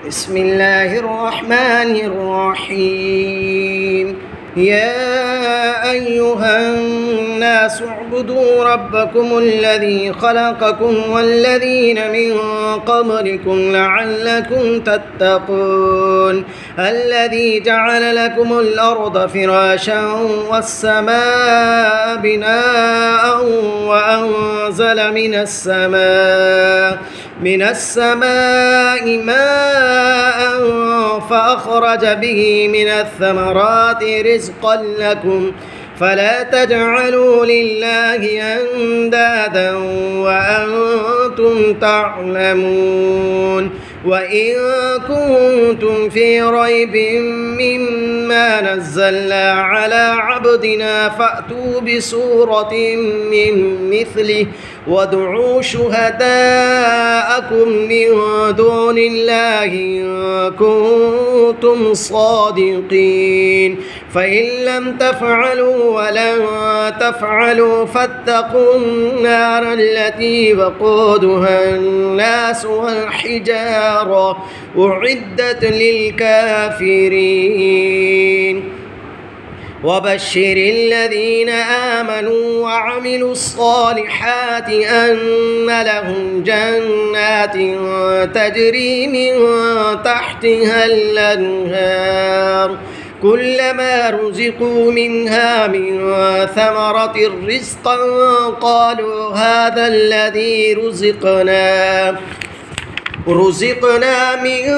بسم الله الرحمن الرحيم. يا أيها الناس اعبدوا ربكم الذي خلقكم والذين من قبلكم لعلكم تتقون. الذي جعل لكم الأرض فراشا والسماء بناء وأنزل من السماء ماء فأخرج به من الثمرات رزقا لكم فلا تجعلوا لله أندادا وأنتم تعلمون. وإن كنتم في ريب مما نزلنا على عبدنا فأتوا بسورة من مثله وادعوا شهداءكم من دون الله إن كنتم صادقين. فإن لم تفعلوا ولن تفعلوا فاتقوا النار التي وقودها الناس والحجارة أعدت للكافرين. وبشر الذين آمنوا وعملوا الصالحات أن لهم جنات تجري من تحتها الأنهار كلما رزقوا منها من ثمرة رزقا قالوا هذا الذي رزقنا من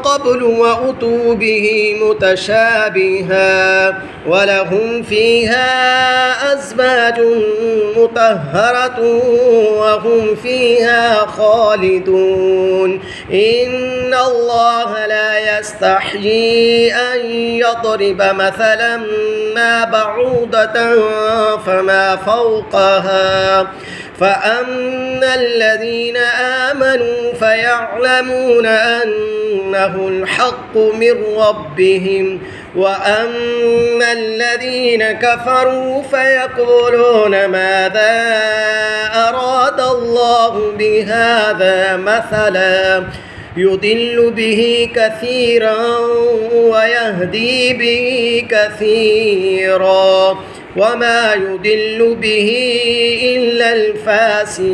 قبل وأتوا به متشابها ولهم فيها أزواج مطهرة وهم فيها خالدون. إن الله لا يستحيي أن يضرب مثلا ما بعوضة فما فوقها فأما الذين آمنوا فيعلمون أنه الحق من ربهم وأما الذين كفروا فيقولون ماذا أراد الله بهذا مثلا يضل به كثيرا ويهدي به كثيرا وما يضل به إلا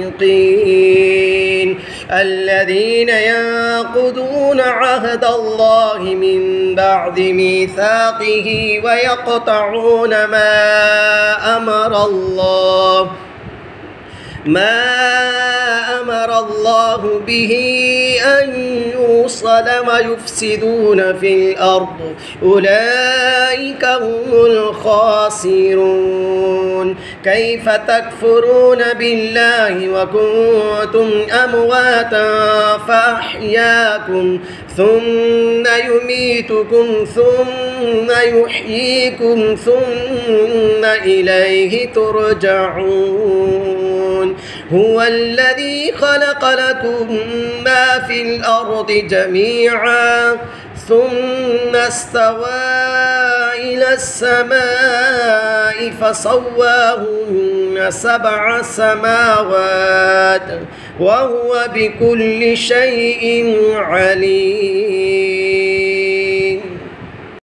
الفاسقين الذين ينقضون عهد الله من بعد ميثاقه ويقطعون ما أمر الله به أن يوصل ويفسدون في الأرض أولئك هم الخاسرون. كيف تكفرون بالله وكنتم أمواتا فأحياكم ثم يميتكم ثم يحييكم ثم إليه ترجعون. هو الذي خلق لكم ما في الأرض جميعا ثم استوى إلى السماء فسواهن 7 سماوات وهو بكل شيء عليم.